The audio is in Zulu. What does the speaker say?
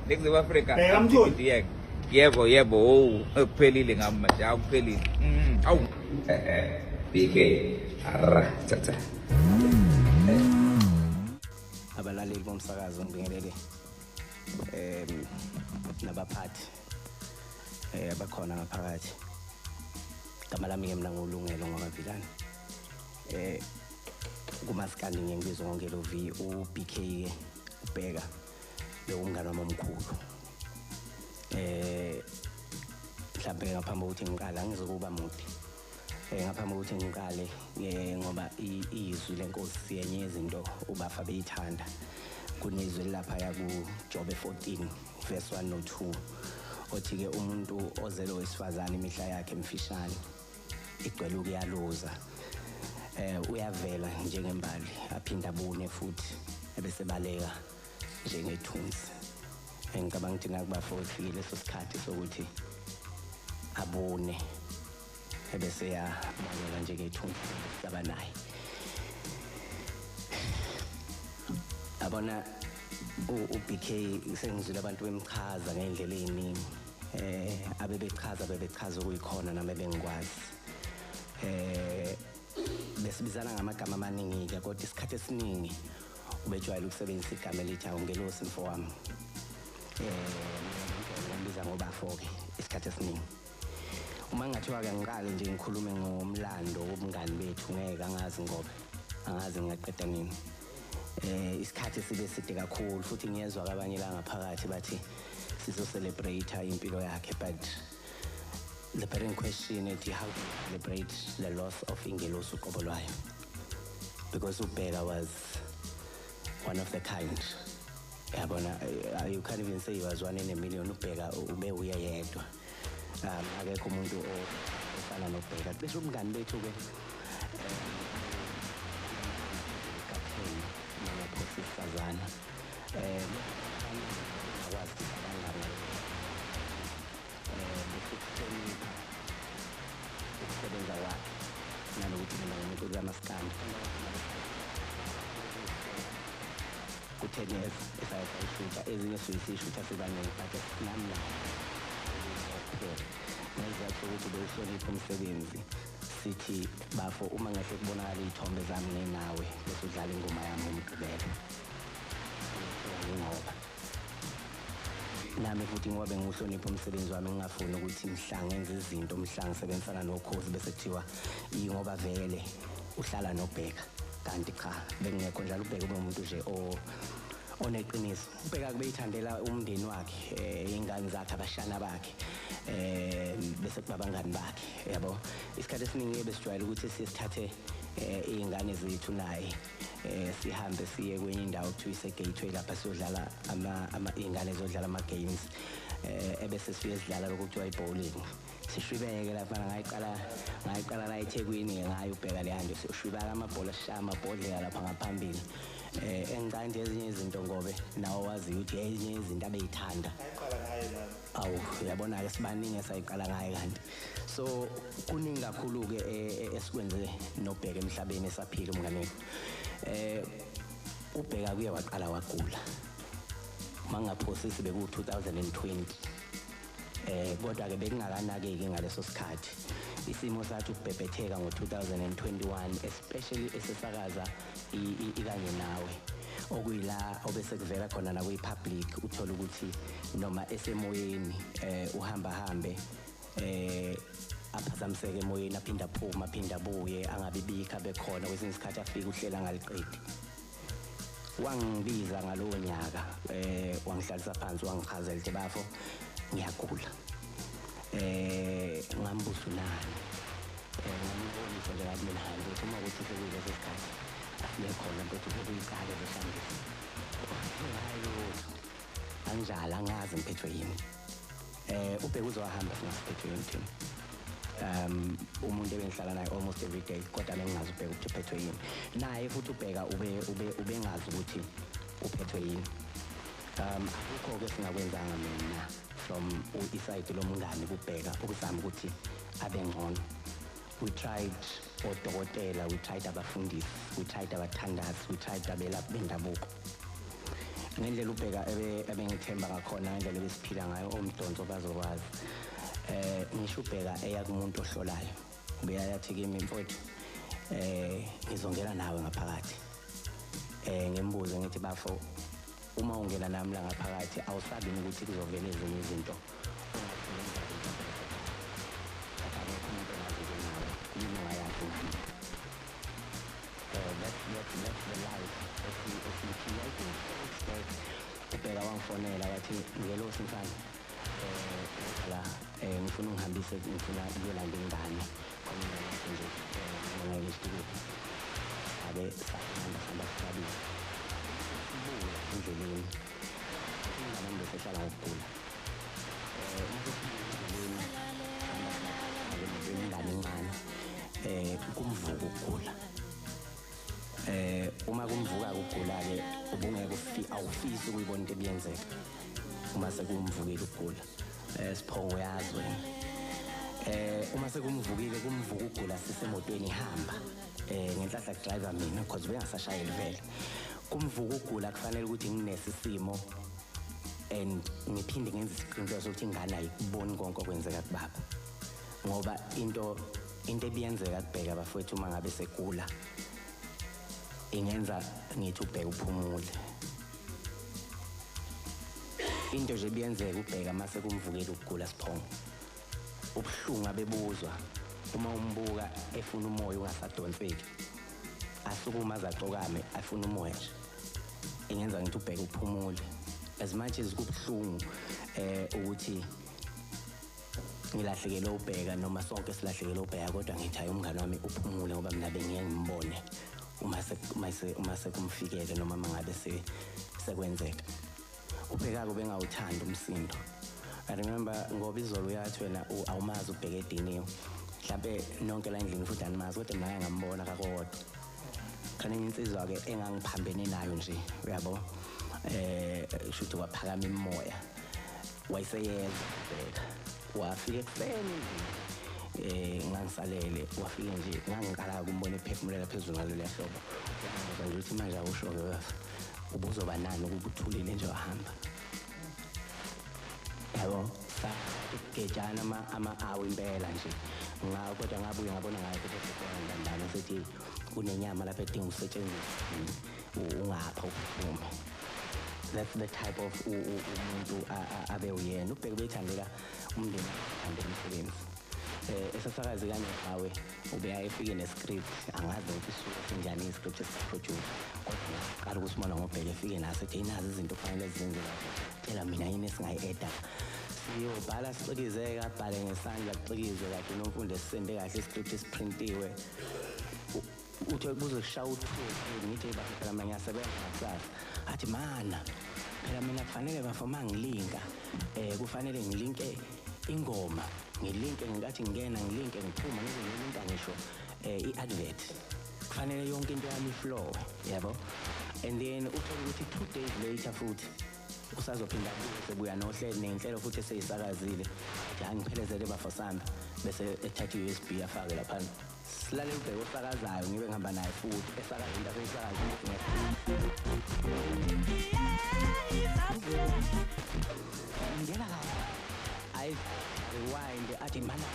Next Africa. Bheka Mchunu. Yebo kuphelile ngami manje akuphelile. Awu. BK tata. Abalaleli bomsakazo ngibingelele nabaphathi abakhona ngaphakathi. Igama lami ke mina ngolungelo ngoMavilani. Kumaskandi ngiyibizwa ngoNgelo V, uBK ke uBheka bekumngane wami omkhulu. Mhlawumbe ngaphambi kokuthi ngiqala ngizokuba mude. Ngaphambi kokuthi ngiqale ngoba izwi lenkosi yenye izinto ubafa beyithanda. Kunizwe lapha ya ku Job 14 verse 1 no 2 othi ke umuntu ozelo wesifazane imihla yakhe emfishane igcwele ukuyaloza. Uyavela njengembali aphinda abune futhi ebese baleka njengethunzi. Ngicabanga ukuthi nakuba futhi leso sikhathi sokuthi abone ebese yabaleka njengethunzi sabanaye. Abona uBK sengizwile abantu bemchaza ngendlela eziningi. Abebechaza ukuyikhona nami bengikwazi. Besibizana ngamagama amaningi ke kodwa isikhathi esiningi ubejwayele ukusebenzisa igama elithi Ngelo V wami. Ngibiza ngoBafo ke isikhathi esiningi. Uma ngathiwa ke ngiqale nje ngikhulume ngomlando wobungani bethu ngeke angazi ngoba angazi ngaqeda nini. Isikhathi sibe side kakhulu futhi ngiyezwa abanye la ngaphakathi bathi sizo celebrate impilo yakhe, but the parent question is how to celebrate the loss of Ngelo V, because uBheka was one of the kind. You can't even say he was 1 in a million. uBheka ube uya yedwa. Akekho umuntu ofana noBheka. Bese umngani bethu ke sifazana akwazi abangani ukusebenza wakhe nalokuthi mina ngumuntu kamaskandi ku-10 years esayishuta ezinye siyisishuta sibaningi but nami nezathu ukuthi bewuhlonipha umsebenzi sithi Bafo uma ngahle kubonakala iy'thombe zami ngenawe bese udlala ingoma yami umgqibelo ngoba nami futhi ngoba bengiwuhlonipha umsebenzi wami ngingafuni ukuthi mhla ngenze izinto mhla ngisebenzisana nokhozi bese kuthiwa ngoba vele uhlala noBheka kanti cha bengekho njalo uBheka ube umuntu nje oneqiniso. uBheka kubeyithandela umndeni wakhe, ingane zakhe, abashana bakhe, bese kuba abangani bakhe, yabo. Isikhathi esiningi besijwayele ukuthi sithathe iy'ngane zethu naye sihambe siye kwenye indawo kuthiwa ise-Gateway lapha siyodlala iy'ngane zodlala ama-games, ebese sifike sidlala lokhu kuthiwa i-bowling. Sishwibeke lapha ngayiqala la eThekwini ngayo uBheka leyanto sishwibaka amabhola sishaya amabhodlela lapha ngaphambili. Engicane nje ezinye izinto ngobe nawo wazi ukuthi ezinye izinto abeyithanda. Awu uyabona-ke sibaningi esayiqala ngaye kanti. So kuningi kakhulu-ke esikwenze noBheka emhlabeni esaphila umnganeni. uBheka kuye waqala wagula. Mangaphosisi beku-2020. Kodwa-ke bekungakanaki-ke ngaleso sikhathi. Isimo sathi ukubhebhetheka ngo-2021, especially esesakaza ikanye nawe. Okuyila obese kuvela khona nakwi-public uthola ukuthi noma esemoyeni uhambe aphazamiseke emoyeni aphinda aphuma aphinda abuye angabibikho abekhona kwesinye isikhathi afike uhlela ngaliqedi. Wangibiza ngalowo nyaka wangihlalisa phansi wangichazela ukuthi Bafo ngiyagula. Ngambuza unani. Ngambonisa nje ngathi mina hamba ukuthi uma ukuthi sekuyileso sikhathi asiye khona mfethu ukuyicala beshambiso. Hayi anjalo angazi ngiphethwe yini. uBheka uzohamba singaphethwe yini. Umuntu ebengihlala naye almost every day kodwa bengingazi uBheka ukuthi uphethwe yini. Naye futhi uBheka ubengazi ukuthi uphethwe yini. Akukho-ke singakwenzanga mina from isayidi lomngane kuBheka ukuzama ukuthi abe ngcono. We tried odokotela, we tried abafundisi, we tried abathandazi, we tried abelaphi bendabuko. ngendlela uBheka ebengithemba ngakhona ngendlela ebesiphila ngayo omdonso bazokwazi ngisho uBheka eya kumuntu ohlolayo ubeyathi kimi mfowethu ngizongena nawe ngaphakathi ngembuzo ngithi bafo uma ungena nami la ngaphakathi awusabi ukuthi kuzovela ezinye izinto that's the life esiyiphilayo uBheka wangifonela wathi Ngelo V la ngifuna ungihambise ngifuna ukuyolanda ingane nje ngistudio abe sahamba sabili endleleni ingane ngisehlala ngokugula ingane incane kumvuka ukugula uma kumvuka ukugula ke ubungeke awufisi ukuyibona into ebiyenzeka uma sekumvukile ukugula siphongo yazi wena uma sekumvukile kumvuka ukugula sisemotweni ihamba ngenhlahla driver mina because bengasashayeli vele kumvuka ukugula kufanele ukuthi nginesisimo and ngiphinde ngenze isiqiniseko sokuthi ingane ayikuboni konke okwenzeka kubaba ngoba into ebiyenzeka kubheka bafowethu uma ngabe segula ingenza ngithi uBheka uphumule into nje biyenzeka uBheka mase kumvukela ukugula siphongo ubuhlungu abebuzwa uma umbuka efuna umoya ungasadonseki asukuma azaqokame afuna umoya nje ingenza ngithi uBheka uphumule as much as kubuhlungu ukuthi ngilahlekelwe uBheka noma sonke silahlekele uBheka kodwa ngithi hayi umngane wami uphumule ngoba mina bengiye ngimbone uma sekumfikele noma mangabe sekwenzeka uBheka bengawuthanda umsindo I remember ngoba izolo uyathi wena awumazi uBheka ediniwe mhlawumbe nonke la endlini futhi animazi kodwa mina ngiyambona kakodwa khona insizwa ke engangiphambene nayo nje uyabo shuthi waphakama imoya wayeseyeza uBheka wafika ekuseni ngangisalele wafika nje ngangikala ukumbona ephefumulela phezulu ngalo lehlobo nje ukuthi manje awusho ke wafa ubuzoba nani ukubuthulile nje wahamba yabo sagejana ama-hour impela nje kodwa ngabuye ngabona ngayo ukuthi ndandana sethi kunenyama lapha edinga usetshenziswa ungapha uphuma that's the type of umuntu abe uyena uBheka bethandela umndeni uthandela umsebenzi esasakazi kanye ngawe ubeya efike nescript angazi ukuthi isuka kanjani iscript esiproduce kodwa qala ukusibona ngoBheka efike naso ethi inazi izinto kufanele zenze tela mina yini esingayi-eda siyobhala sixikizeke abhale ngesandla kuxikizwe kahle nomfundi esisende kahle iscript esiprintiwe uthi kuzokushaya u-2 ngithi phela mina ngiyasebenza ngakusasa athi mana phela mina kufanele bafoma ngilinka kufanele ngilinke ingoma ngilinke ngikathi ngingena ngilinke ngiphuma ngizolinka ngisho i-advert kufanele yonke into yami iflow yabo and then uthola ukuthi 2 days later futhi usazophinda sebuya nohlelo nenhlelo futhi eseyisakazile la ngiphelezele bafosami bese ethatha i-USB afake lapha silale uBheka osakazayo ngibe ngihamba naye futhi esakaza into aseyisakaza ngiyela I rewind athi mana